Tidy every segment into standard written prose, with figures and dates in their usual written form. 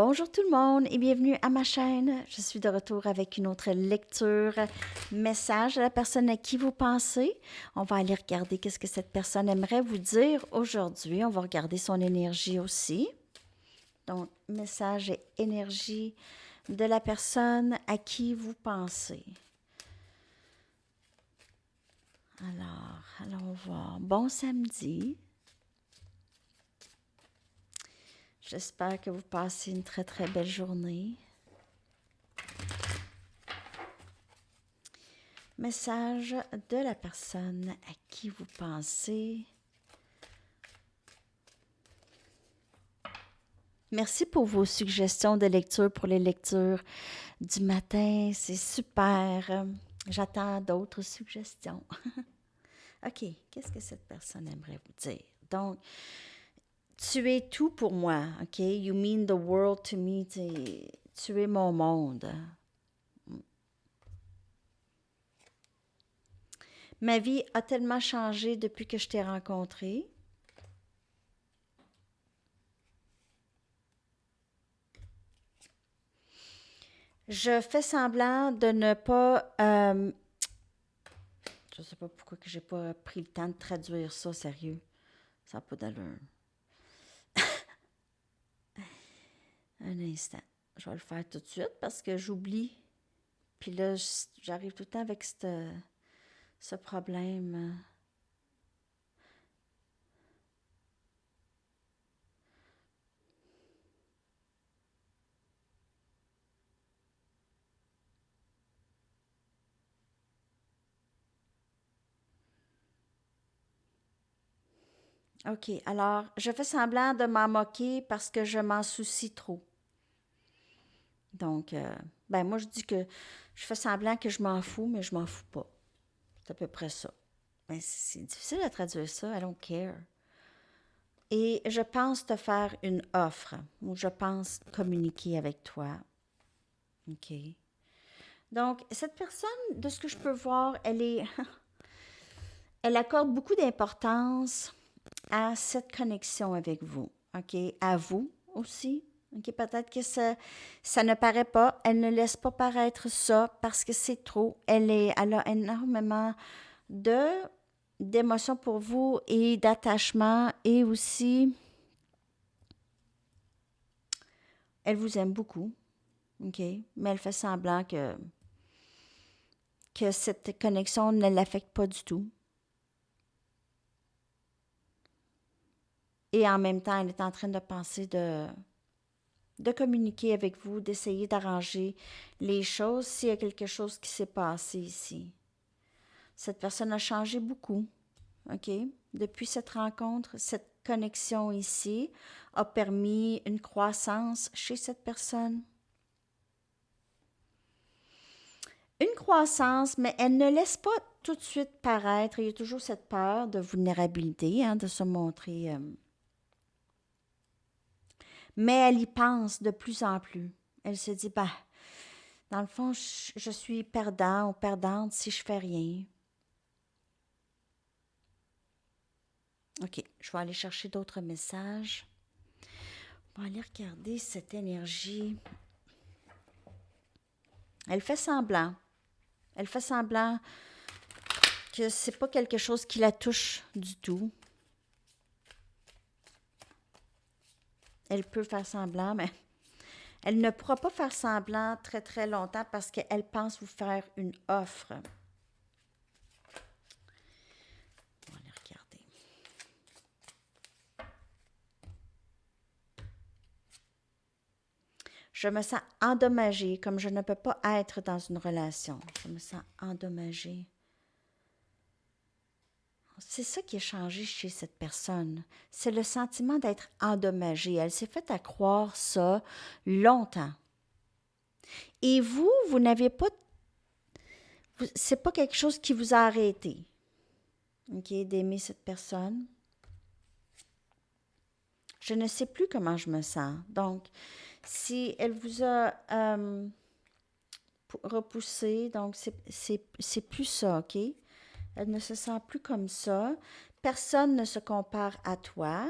Bonjour tout le monde et bienvenue à ma chaîne. Je suis de retour avec une autre lecture, message de la personne à qui vous pensez. On va aller regarder qu'est-ce que cette personne aimerait vous dire aujourd'hui. On va regarder son énergie aussi. Donc, message et énergie de la personne à qui vous pensez. Alors, allons voir. Bon samedi. J'espère que vous passez une très, très belle journée. Message de la personne à qui vous pensez. Merci pour vos suggestions de lecture pour les lectures du matin. C'est super. J'attends d'autres suggestions. OK, qu'est-ce que cette personne aimerait vous dire? Donc, tu es tout pour moi, OK? You mean the world to me. Tu es mon monde. Ma vie a tellement changé depuis que je t'ai rencontré. Je fais semblant de ne pas... je sais pas pourquoi que j'ai pas pris le temps de traduire ça, sérieux. Ça n'a pas d'allure. Un instant. Je vais le faire tout de suite parce que j'oublie. Puis là, j'arrive tout le temps avec ce problème. OK, alors, je fais semblant de m'en moquer parce que je m'en soucie trop. Donc, ben moi, je dis que je fais semblant que je m'en fous, mais je m'en fous pas. C'est à peu près ça. Mais c'est difficile à traduire ça. I don't care. Et je pense te faire une offre, ou je pense communiquer avec toi. OK. Donc, cette personne, de ce que je peux voir, elle accorde beaucoup d'importance à cette connexion avec vous. OK. À vous aussi. OK. Peut-être que ça ne paraît pas. Elle ne laisse pas paraître ça parce que c'est trop. Elle a énormément d'émotions pour vous et d'attachement et aussi, elle vous aime beaucoup. OK. Mais elle fait semblant que cette connexion ne l'affecte pas du tout. Et en même temps, elle est en train de penser de communiquer avec vous, d'essayer d'arranger les choses s'il y a quelque chose qui s'est passé ici. Cette personne a changé beaucoup, OK? Depuis cette rencontre, cette connexion ici a permis une croissance chez cette personne. Une croissance, mais elle ne laisse pas tout de suite paraître. Il y a toujours cette peur de vulnérabilité, de se montrer. Mais elle y pense de plus en plus. Elle se dit, bah, dans le fond, je suis perdant ou perdante si je fais rien. OK, je vais aller chercher d'autres messages. On va aller regarder cette énergie. Elle fait semblant. Elle fait semblant que c'est pas quelque chose qui la touche du tout. Elle peut faire semblant, mais elle ne pourra pas faire semblant très, très longtemps parce qu'elle pense vous faire une offre. On va aller regarder. Je me sens endommagée, comme je ne peux pas être dans une relation. Je me sens endommagée. C'est ça qui a changé chez cette personne. C'est le sentiment d'être endommagée. Elle s'est faite à croire ça longtemps. Et vous n'avez pas... C'est pas quelque chose qui vous a arrêté, OK, d'aimer cette personne. Je ne sais plus comment je me sens. Donc, si elle vous a repoussé, donc c'est plus ça, OK? Elle ne se sent plus comme ça. Personne ne se compare à toi.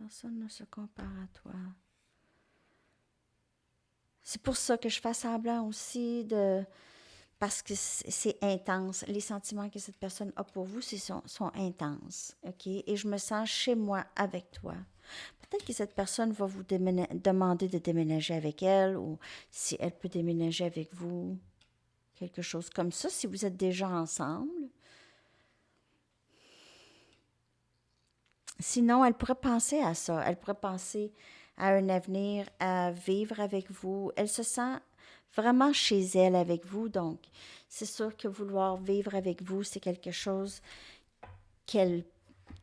Personne ne se compare à toi. C'est pour ça que je fais semblant aussi de... Parce que c'est intense. Les sentiments que cette personne a pour vous sont intenses. OK? Et je me sens chez moi avec toi. Peut-être que cette personne va vous demander de déménager avec elle ou si elle peut déménager avec vous. Quelque chose comme ça, si vous êtes déjà ensemble. Sinon, elle pourrait penser à ça. Elle pourrait penser à un avenir, à vivre avec vous. Elle se sent vraiment chez elle avec vous. Donc, c'est sûr que vouloir vivre avec vous, c'est quelque chose qu'elle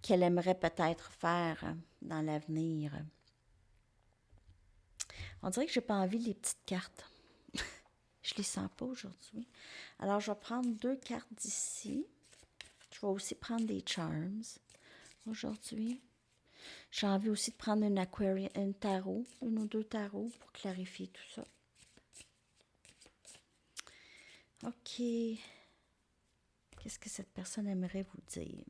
aimerait peut-être faire dans l'avenir. On dirait que j'ai pas envie des petites cartes. Je les sens pas aujourd'hui. Alors, je vais prendre 2 cartes d'ici. Je vais aussi prendre des charms aujourd'hui. J'ai envie aussi de prendre un tarot, 1 ou 2 tarots pour clarifier tout ça. OK. Qu'est-ce que cette personne aimerait vous dire?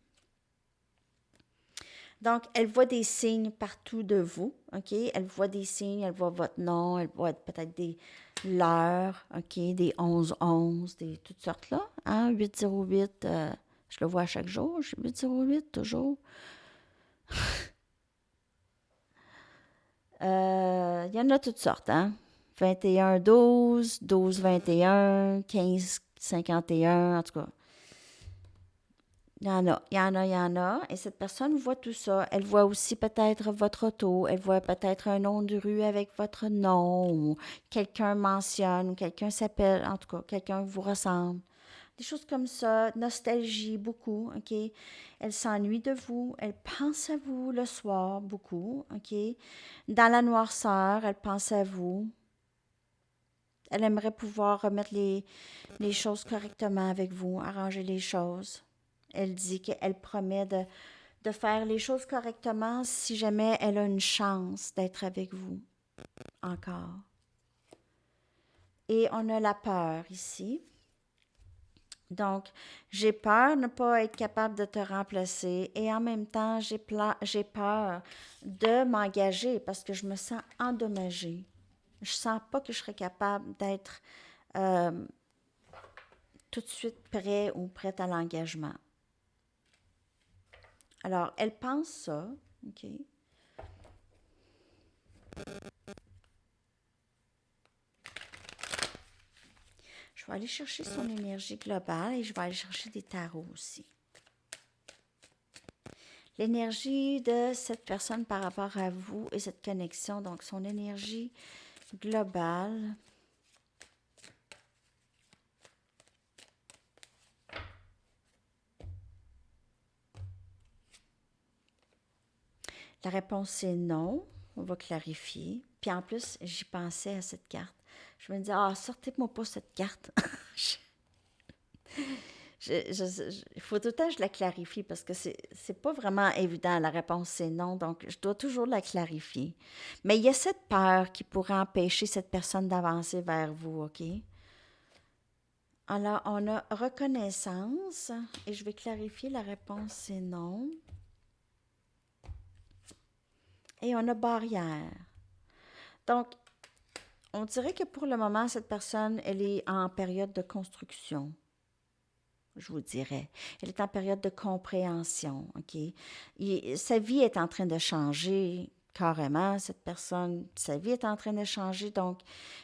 Donc, elle voit des signes partout de vous, OK? Elle voit des signes, elle voit votre nom, elle voit peut-être des l'heure, OK? Des 11-11, des toutes sortes là, hein? 808, je le vois à chaque jour, 808 toujours. Il y en a toutes sortes, hein? 21-12, 12-21, 15-51, en tout cas. Il y en a, il y en a, il y en a. Et cette personne voit tout ça. Elle voit aussi peut-être votre auto. Elle voit peut-être un nom de rue avec votre nom. Ou quelqu'un mentionne, ou quelqu'un s'appelle. En tout cas, quelqu'un vous ressemble. Des choses comme ça. Nostalgie, beaucoup, OK? Elle s'ennuie de vous. Elle pense à vous le soir, beaucoup, OK? Dans la noirceur, elle pense à vous. Elle aimerait pouvoir remettre les choses correctement avec vous, arranger les choses. Elle dit qu'elle promet de faire les choses correctement si jamais elle a une chance d'être avec vous encore. Et on a la peur ici. Donc, j'ai peur de ne pas être capable de te remplacer et en même temps, j'ai peur de m'engager parce que je me sens endommagée. Je sens pas que je serais capable d'être tout de suite prêt ou prête à l'engagement. Alors, elle pense ça, OK? Je vais aller chercher son énergie globale et je vais aller chercher des tarots aussi. L'énergie de cette personne par rapport à vous et cette connexion, donc son énergie globale. La réponse est non. On va clarifier. Puis en plus, j'y pensais à cette carte. Je me disais, sortez-moi pas cette carte. Il faut tout le temps que je la clarifie parce que c'est pas vraiment évident. La réponse, c'est non. Donc, je dois toujours la clarifier. Mais il y a cette peur qui pourrait empêcher cette personne d'avancer vers vous, OK? Alors, on a reconnaissance et je vais clarifier. La réponse, c'est non. Et on a barrière. Donc, on dirait que pour le moment, cette personne, elle est en période de construction. Je vous dirais. Elle est en période de compréhension, OK? Sa vie est en train de changer carrément, cette personne. Sa vie est en train de changer, donc...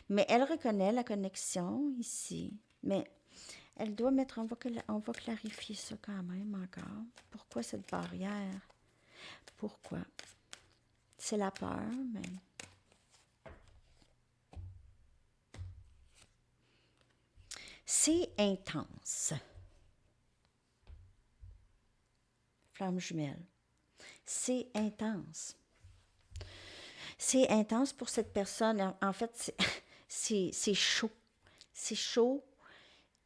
Mais elle reconnaît la connexion ici. Mais elle doit mettre... On va clarifier ça quand même encore. Pourquoi cette barrière? Pourquoi? C'est la peur, mais... C'est intense. Flamme jumelle. C'est intense. C'est intense pour cette personne. En fait, c'est chaud. C'est chaud.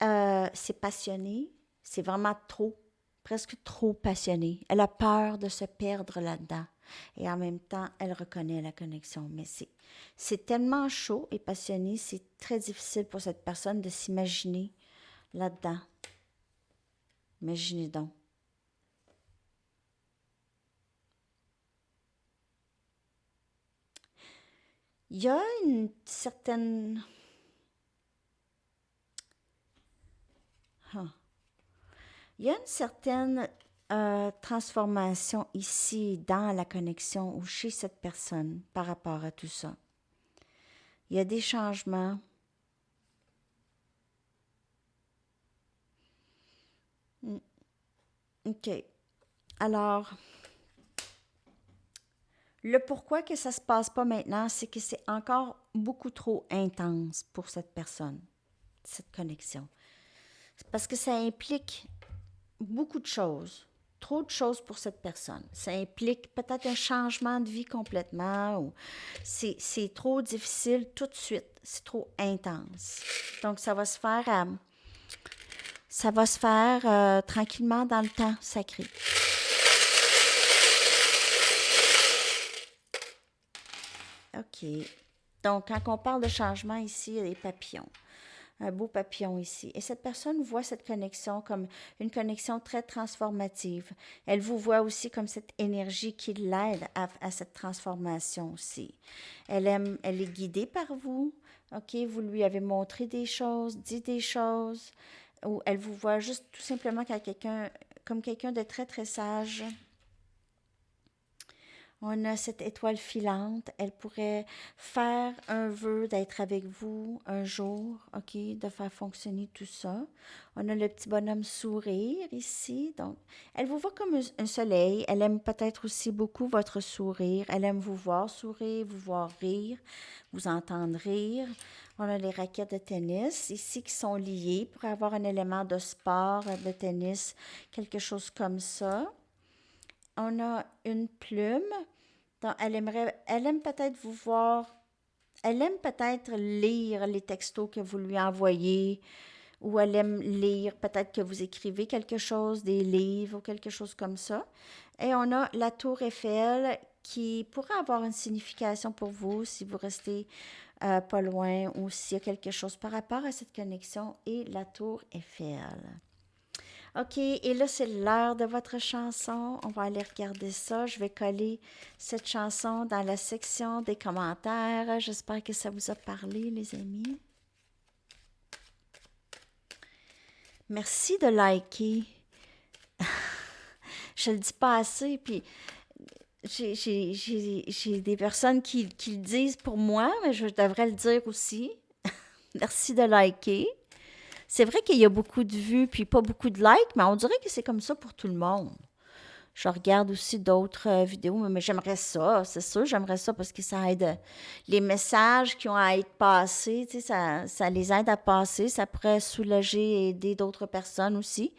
C'est passionné. C'est vraiment trop, presque trop passionné. Elle a peur de se perdre là-dedans. Et en même temps, elle reconnaît la connexion. Mais c'est tellement chaud et passionné, c'est très difficile pour cette personne de s'imaginer là-dedans. Imaginez donc. Il y a une certaine... Ah. Il y a une certaine transformation ici dans la connexion ou chez cette personne par rapport à tout ça. Il y a des changements. OK. Alors, le pourquoi que ça ne se passe pas maintenant, c'est que c'est encore beaucoup trop intense pour cette personne, cette connexion. C'est parce que ça implique beaucoup de choses, trop de choses pour cette personne. Ça implique peut-être un changement de vie complètement ou c'est trop difficile tout de suite, c'est trop intense. Donc, ça va se faire tranquillement dans le temps sacré. OK. Donc, quand on parle de changement ici, il y a des papillons. Un beau papillon ici. Et cette personne voit cette connexion comme une connexion très transformative. Elle vous voit aussi comme cette énergie qui l'aide à cette transformation aussi. Elle est guidée par vous. OK, vous lui avez montré des choses, dit des choses, ou elle vous voit juste tout simplement comme quelqu'un de très, très sage. On a cette étoile filante. Elle pourrait faire un vœu d'être avec vous un jour, OK, de faire fonctionner tout ça. On a le petit bonhomme sourire ici. Donc, elle vous voit comme un soleil. Elle aime peut-être aussi beaucoup votre sourire. Elle aime vous voir sourire, vous voir rire, vous entendre rire. On a les raquettes de tennis ici qui sont liées pour avoir un élément de sport, de tennis, quelque chose comme ça. On a une plume. Donc, elle aime peut-être vous voir, elle aime peut-être lire les textos que vous lui envoyez, ou elle aime lire peut-être que vous écrivez quelque chose, des livres ou quelque chose comme ça. Et on a la tour Eiffel qui pourrait avoir une signification pour vous si vous restez pas loin ou s'il y a quelque chose par rapport à cette connexion et la tour Eiffel. OK, et là, c'est l'heure de votre chanson. On va aller regarder ça. Je vais coller cette chanson dans la section des commentaires. J'espère que ça vous a parlé, les amis. Merci de liker. Je le dis pas assez, puis j'ai des personnes qui le disent pour moi, mais je devrais le dire aussi. Merci de liker. C'est vrai qu'il y a beaucoup de vues puis pas beaucoup de likes, mais on dirait que c'est comme ça pour tout le monde. Je regarde aussi d'autres vidéos, mais j'aimerais ça, c'est sûr, j'aimerais ça parce que ça aide les messages qui ont à être passés, tu sais, ça les aide à passer, ça pourrait soulager et aider d'autres personnes aussi.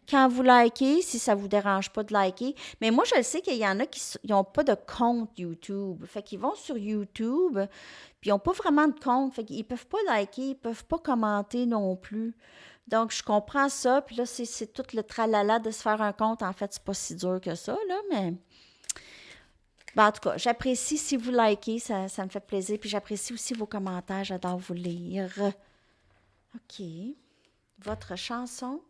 Quand vous likez, si ça vous dérange pas de liker, mais moi je le sais qu'il y en a qui n'ont pas de compte YouTube, fait qu'ils vont sur YouTube, puis ils n'ont pas vraiment de compte, fait qu'ils peuvent pas liker, ils peuvent pas commenter non plus. Donc, je comprends ça. Puis là, c'est tout le tralala de se faire un compte. En fait, c'est pas si dur que ça, là, mais... Ben, en tout cas, j'apprécie si vous likez, ça me fait plaisir. Puis j'apprécie aussi vos commentaires, j'adore vous lire. OK. Votre chanson.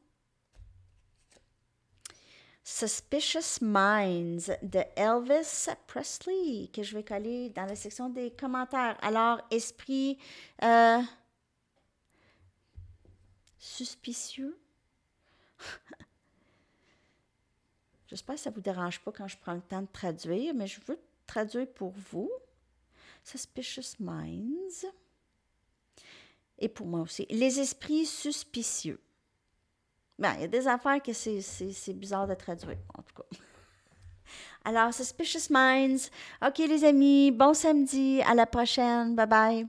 Suspicious Minds de Elvis Presley, que je vais coller dans la section des commentaires. Alors, esprit suspicieux. J'espère que ça ne vous dérange pas quand je prends le temps de traduire, mais je veux traduire pour vous. Suspicious Minds. Et pour moi aussi. Les esprits suspicieux. Ben, il y a des affaires que c'est bizarre de traduire, en tout cas. Alors, Suspicious Minds. OK, les amis, bon samedi. À la prochaine. Bye bye.